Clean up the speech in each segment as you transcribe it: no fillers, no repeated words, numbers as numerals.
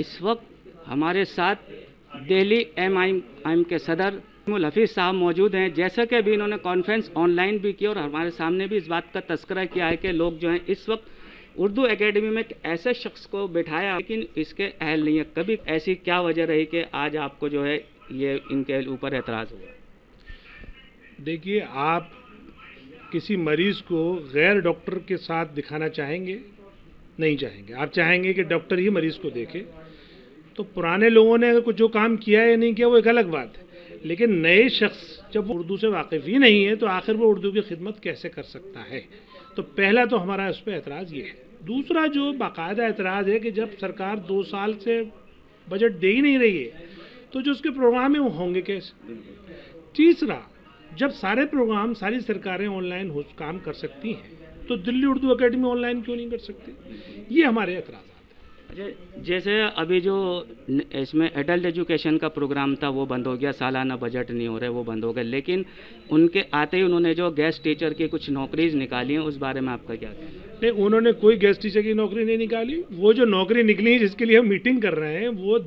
इस वक्त हमारे साथ दिल्ली एमआईएम के सदर हफीज़ साहब मौजूद हैं। जैसा कि अभी इन्होंने कॉन्फ्रेंस ऑनलाइन भी की और हमारे सामने भी इस बात का तस्करा किया है कि लोग जो हैं इस वक्त उर्दू एकेडमी में एक ऐसे शख्स को बिठाया लेकिन इसके अहल नहीं है। कभी ऐसी क्या वजह रही कि आज आपको जो है ये इनके ऊपर एतराज़ हुआ? देखिए, आप किसी मरीज़ को गैर डॉक्टर के साथ दिखाना चाहेंगे? नहीं चाहेंगे। आप चाहेंगे कि डॉक्टर ही मरीज़ को देखे। तो पुराने लोगों ने अगर कुछ जो काम किया या नहीं किया वो एक अलग बात है, लेकिन नए शख्स जब उर्दू से वाकिफ़ ही नहीं है तो आखिर वो उर्दू की खिदमत कैसे कर सकता है? तो पहला तो हमारा इस पर एतराज़ ये है। दूसरा जो बाकायदा एतराज़ है कि जब सरकार 2 साल से बजट दे ही नहीं रही है तो जो उसके प्रोग्राम हैं वो होंगे कैसे? तीसरा, जब सारे प्रोग्राम सारी सरकारें ऑनलाइन काम कर सकती हैं तो दिल्ली उर्दू एकेडमी ऑनलाइन क्यों नहीं कर सकती? ये हमारे एतराज़। जैसे अभी जो इसमें एडल्ट एजुकेशन का प्रोग्राम था वो बंद हो गया, सालाना बजट नहीं हो रहे वो बंद हो गए, लेकिन उनके आते ही उन्होंने जो गेस्ट टीचर की कुछ नौकरीज निकाली हैं, उस बारे में आपका क्या कहना है? नहीं, उन्होंने कोई गेस्ट टीचर की नौकरी नहीं निकाली। वो जो नौकरी निकली है जिसके लिए हम मीटिंग कर रहे हैं वो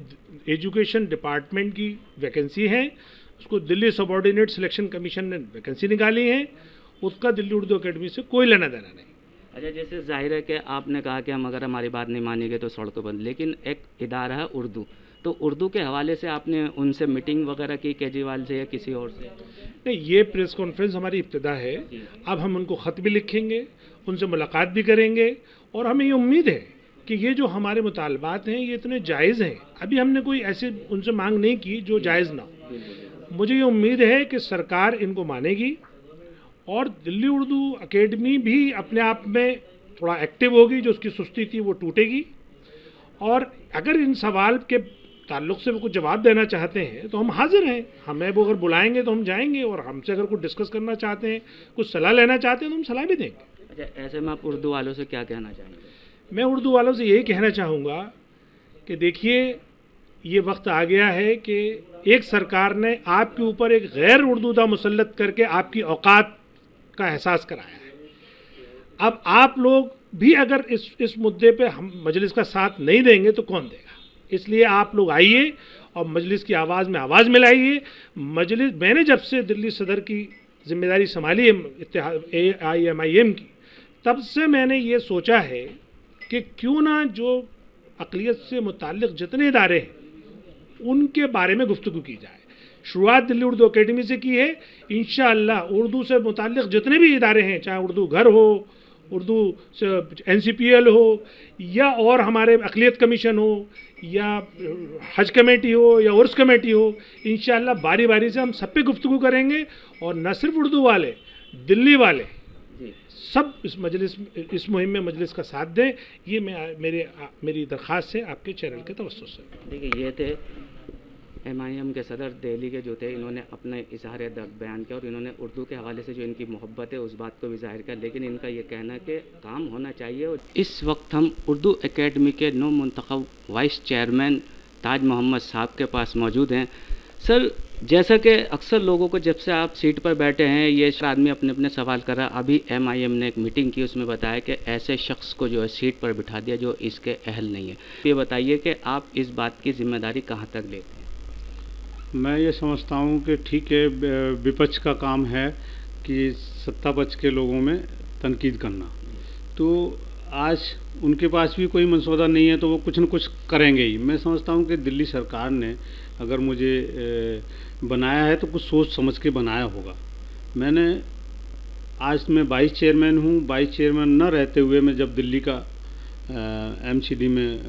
एजुकेशन डिपार्टमेंट की वैकेंसी है, उसको दिल्ली सबऑर्डिनेट सिलेक्शन कमीशन ने वैकेंसी निकाली है, उसका दिल्ली उर्दू अकेडमी से कोई लेना देना नहीं। अच्छा, जैसे जाहिर है कि आपने कहा कि हम अगर हमारी बात नहीं मानेंगे तो सड़कों बंद, लेकिन एक इदारा है उर्दू, तो उर्दू के हवाले से आपने उनसे मीटिंग वगैरह की केजरीवाल से या किसी और से? नहीं, ये प्रेस कॉन्फ्रेंस हमारी इब्तिदा है। अब हम उनको ख़त भी लिखेंगे, उनसे मुलाकात भी करेंगे और हमें ये उम्मीद है कि ये जो हमारे मुतालबात हैं ये इतने जायज़ हैं। अभी हमने कोई ऐसे उनसे मांग नहीं की जो जायज़ ना हो। मुझे ये उम्मीद है कि सरकार इनको मानेगी और दिल्ली उर्दू एकेडमी भी अपने आप में थोड़ा एक्टिव होगी, जो उसकी सुस्ती थी वो टूटेगी। और अगर इन सवाल के ताल्लुक़ से वो कुछ जवाब देना चाहते हैं तो हम हाजिर हैं। हमें वो अगर बुलाएंगे तो हम जाएंगे, और हमसे अगर कुछ डिस्कस करना चाहते हैं, कुछ सलाह लेना चाहते हैं तो हम सलाह भी देंगे। अच्छा, ऐसे में आप उर्दू वालों से क्या कहना चाहेंगे? मैं उर्दू वालों से यही कहना चाहूँगा कि देखिए, ये वक्त आ गया है कि एक सरकार ने आपके ऊपर एक गैर उर्दूदा मुसल्लत करके आपकी औकात का एहसास कराया है। अब आप लोग भी अगर इस मुद्दे पे हम मजलिस का साथ नहीं देंगे तो कौन देगा? इसलिए आप लोग आइए और मजलिस की आवाज़ में आवाज़ मिलाइए। मजलिस, मैंने जब से दिल्ली सदर की जिम्मेदारी संभाली है AIMIM की, तब से मैंने ये सोचा है कि क्यों ना जो अक़लियत से मुताल्लिक़ जितने इदारे हैं उनके बारे में गुफ्तगू की जाए। शुरुआत दिल्ली उर्दू एकेडमी से की है। इंशाअल्लाह उर्दू से मुताल्लिक़ जितने भी इदारे हैं, चाहे उर्दू घर हो, उर्दू से NCPL हो, या और हमारे अक़लियत कमीशन हो, या हज कमेटी हो, या उर्स कमेटी हो, इंशाअल्लाह बारी बारी से हम सब पे गुफ्तगू करेंगे। और न सिर्फ उर्दू वाले, दिल्ली वाले सब इस मुहिम में मजलिस का साथ दें। ये मेरी दरख्वास्त है आपके चैनल के तवज्जुह से। देखिए, ये थे MIM के सदर दिल्ली के जो थे, इन्होंने अपने इज़हार दर्द बयान किया और इन्होंने उर्दू के हवाले से जो इनकी मोहब्बत है उस बात को भी ज़ाहिर किया, लेकिन इनका ये कहना है कि काम होना चाहिए। और इस वक्त हम उर्दू एकेडमी के नौ मुंतखब वाइस चेयरमैन ताज मोहम्मद साहब के पास मौजूद हैं। सर, जैसा कि अक्सर लोगों को जब से आप सीट पर बैठे हैं ये आदमी अपने अपने सवाल कर रहा है, अभी MIM ने एक मीटिंग की, उसमें बताया कि ऐसे शख्स को जो है सीट पर बिठा दिया जो इसके अहल नहीं है। ये बताइए कि आप इस बात की जिम्मेदारी कहाँ तक लेते हैं? मैं ये समझता हूँ कि ठीक है, विपक्ष का काम है कि सत्ता पक्ष के लोगों में तनकीद करना, तो आज उनके पास भी कोई मसौदा नहीं है तो वो कुछ न कुछ करेंगे ही। मैं समझता हूँ कि दिल्ली सरकार ने अगर मुझे बनाया है तो कुछ सोच समझ के बनाया होगा। आज मैं वाइस चेयरमैन हूँ। वाइस चेयरमैन न रहते हुए मैं जब दिल्ली का MCD में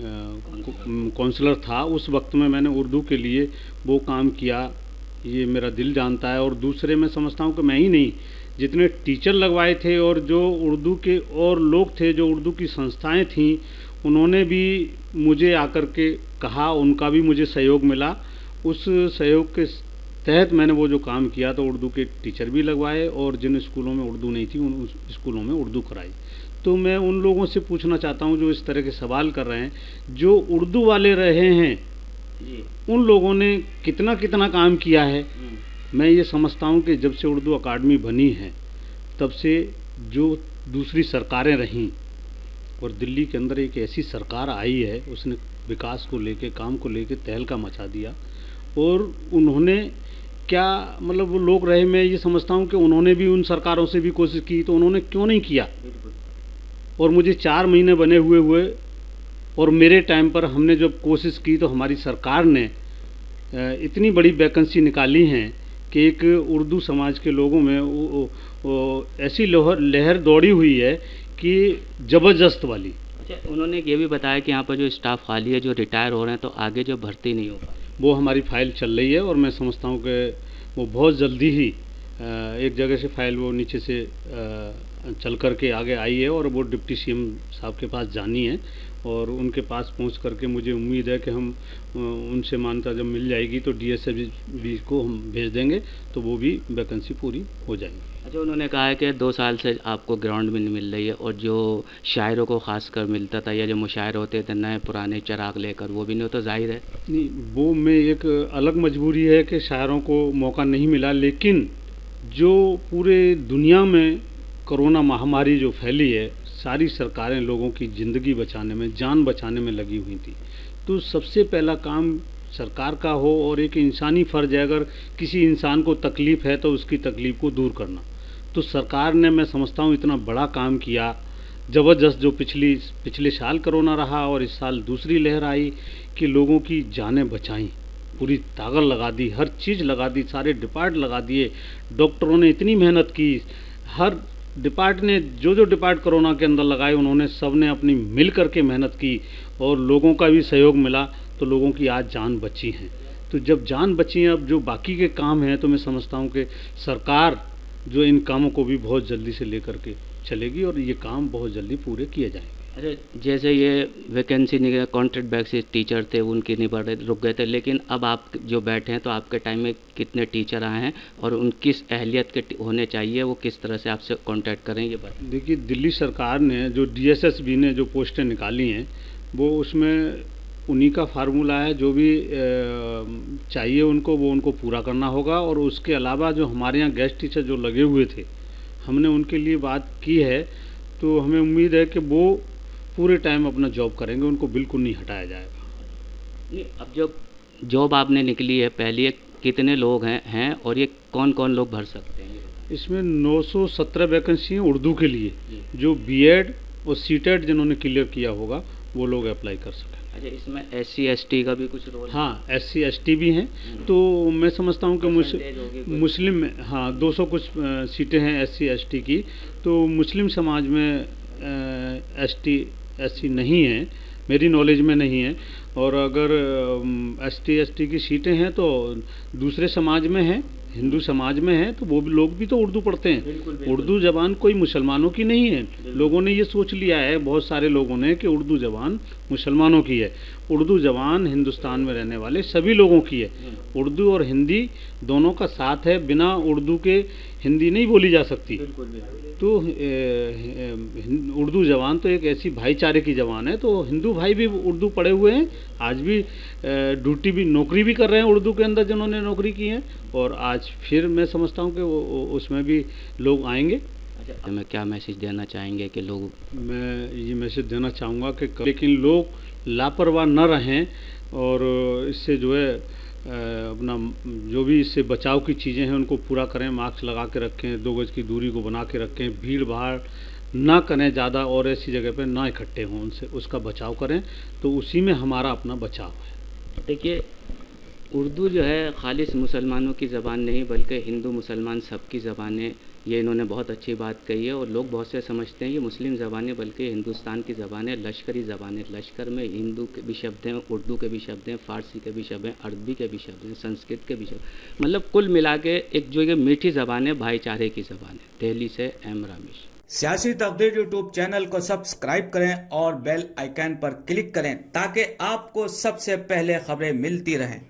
काउंसलर था, उस वक्त में मैंने उर्दू के लिए वो काम किया, ये मेरा दिल जानता है। और दूसरे मैं समझता हूँ कि मैं ही नहीं, जितने टीचर लगवाए थे और जो उर्दू के और लोग थे, जो उर्दू की संस्थाएं थीं, उन्होंने भी मुझे आकर के कहा, उनका भी मुझे सहयोग मिला। उस सहयोग के तहत मैंने वो जो काम किया तो उर्दू के टीचर भी लगवाए और जिन स्कूलों में उर्दू नहीं थी उन स्कूलों में उर्दू कराई। तो मैं उन लोगों से पूछना चाहता हूँ जो इस तरह के सवाल कर रहे हैं, जो उर्दू वाले रहे हैं उन लोगों ने कितना कितना काम किया है। मैं ये समझता हूँ कि जब से उर्दू अकादमी बनी है तब से जो दूसरी सरकारें रहीं और दिल्ली के अंदर एक ऐसी सरकार आई है, उसने विकास को लेके, काम को लेके तहलका मचा दिया। और उन्होंने क्या मतलब वो लोग रहे, मैं ये समझता हूँ कि उन्होंने भी उन सरकारों से भी कोशिश की, तो उन्होंने क्यों नहीं किया। और मुझे 4 महीने बने हुए और मेरे टाइम पर हमने जब कोशिश की तो हमारी सरकार ने इतनी बड़ी वैकेंसी निकाली हैं कि एक उर्दू समाज के लोगों में ऐसी लहर दौड़ी हुई है कि ज़बरदस्त वाली। अच्छा, उन्होंने ये भी बताया कि यहाँ पर जो स्टाफ खाली है, जो रिटायर हो रहे हैं, तो आगे जो भर्ती नहीं हो पाई, वो हमारी फ़ाइल चल रही है और मैं समझता हूँ कि वो बहुत जल्दी ही एक जगह से फाइल वो नीचे से चल कर के आगे आई है और वो डिप्टी सीएम साहब के पास जानी है। और उनके पास पहुंच करके मुझे उम्मीद है कि हम उनसे मान्यता जब मिल जाएगी तो DSSB को हम भेज देंगे, तो वो भी वैकेंसी पूरी हो जाएगी। अच्छा, उन्होंने कहा है कि 2 साल से आपको ग्राउंड में नहीं मिल रही है, और जो शायरों को खासकर मिलता था या जो मुशायर होते थे नए पुराने चिराग लेकर, वो भी नहीं, तो जाहिर है नहीं, वो में एक अलग मजबूरी है कि शायरों को मौका नहीं मिला। लेकिन जो पूरे दुनिया में कोरोना महामारी जो फैली है, सारी सरकारें लोगों की ज़िंदगी बचाने में, जान बचाने में लगी हुई थी। तो सबसे पहला काम सरकार का हो और एक इंसानी फ़र्ज है, अगर किसी इंसान को तकलीफ़ है तो उसकी तकलीफ़ को दूर करना। तो सरकार ने, मैं समझता हूँ, इतना बड़ा काम किया ज़बरदस्त, जो पिछले साल कोरोना रहा और इस साल दूसरी लहर आई, कि लोगों की जानें बचाईं, पूरी ताकत लगा दी, हर चीज़ लगा दी, सारे डिपार्ट लगा दिए। डॉक्टरों ने इतनी मेहनत की, हर डिपार्ट ने जो डिपार्ट कोरोना के अंदर लगाए, उन्होंने सब ने अपनी मिल करके मेहनत की और लोगों का भी सहयोग मिला, तो लोगों की आज जान बची है। तो जब जान बची है, अब जो बाकी के काम हैं, तो मैं समझता हूँ कि सरकार जो इन कामों को भी बहुत जल्दी से लेकर के चलेगी और ये काम बहुत जल्दी पूरे किए जाएंगे। अच्छा, जैसे ये वैकेंसी निकले, कॉन्ट्रैक्ट बेसिस टीचर थे, उनकी नहीं बढ़ रहे, रुक गए थे, लेकिन अब आप जो बैठे हैं, तो आपके टाइम में कितने टीचर आए हैं और उन किस अहलियत के होने चाहिए, वो किस तरह से आपसे कांटेक्ट करें, ये बताएं। देखिए, दिल्ली सरकार ने जो DSSB ने जो पोस्टें निकाली हैं, वो उसमें उन्हीं का फार्मूला है, जो भी चाहिए उनको, वो उनको पूरा करना होगा। और उसके अलावा जो हमारे यहाँ गेस्ट टीचर जो लगे हुए थे, हमने उनके लिए बात की है, तो हमें उम्मीद है कि वो पूरे टाइम अपना जॉब करेंगे, उनको बिल्कुल नहीं हटाया जाएगा। अब जो जॉब आपने निकली है पहली, कितने लोग हैं और ये कौन कौन लोग भर सकते हैं? इसमें 917 वैकेंसी हैं उर्दू के लिए, जो B.Ed और C.TET जिन्होंने क्लियर किया होगा वो लोग अप्लाई कर सकें। अच्छा, इसमें SC/ST का भी कुछ रोल? हाँ, SC/ST भी हैं। तो मैं समझता हूँ कि मुस्लिम में, हाँ, 200 कुछ सीटें हैं SC/ST की। तो मुस्लिम समाज में ST/SC नहीं है, मेरी नॉलेज में नहीं है। और अगर ST/ST की सीटें हैं तो दूसरे समाज में हैं, हिंदू समाज में है, तो वो भी लोग भी तो उर्दू पढ़ते हैं। बिल्कुल, बिल्कुल। उर्दू ज़बान कोई मुसलमानों की नहीं है। लोगों ने ये सोच लिया है, बहुत सारे लोगों ने, कि उर्दू ज़बान मुसलमानों की है। उर्दू ज़बान हिंदुस्तान में रहने वाले सभी लोगों की है। उर्दू और हिंदी दोनों का साथ है, बिना उर्दू के हिंदी नहीं बोली जा सकती। तो उर्दू ज़बान तो एक ऐसी भाईचारे की ज़बान है। तो हिंदू भाई भी उर्दू पढ़े हुए हैं, आज भी ड्यूटी भी, नौकरी भी कर रहे हैं उर्दू के अंदर, जिन्होंने नौकरी की है। और आज फिर मैं समझता हूँ कि वो उसमें भी लोग आएंगे। अच्छा, मैं क्या मैसेज देना चाहेंगे कि लोग? मैं ये मैसेज देना चाहूँगा कि लेकिन लोग लापरवाह न रहें और इससे जो है अपना जो भी इससे बचाव की चीज़ें हैं उनको पूरा करें। मास्क लगा के रखें, 2 गज की दूरी को बना के रखें, भीड़ भाड़ ना करें ज़्यादा, और ऐसी जगह पे ना इकट्ठे हों, उनसे उसका बचाव करें। तो उसी में हमारा अपना बचाव है। देखिए, उर्दू जो है खालिस मुसलमानों की ज़बान नहीं, बल्कि हिंदू मुसलमान सबकी ज़बान है। ये इन्होंने बहुत अच्छी बात कही है। और लोग बहुत से समझते हैं ये मुस्लिम ज़बान है, बल्कि हिंदुस्तान की ज़बान है, लश्करी ज़बान है। लश्कर में हिंदू के भी शब्द हैं, उर्दू के भी शब्द हैं, फ़ारसी के भी शब्द हैं, अरबी के भी शब्द हैं, संस्कृत के भी शब्द, मतलब कुल मिला के एक जो ये मीठी ज़बान है, भाईचारे की ज़बान है। दिल्ली से M रामेश। सियासी तकदीर यूट्यूब चैनल को सब्सक्राइब करें और बेल आइकन पर क्लिक करें, ताकि आपको सबसे पहले खबरें मिलती रहें।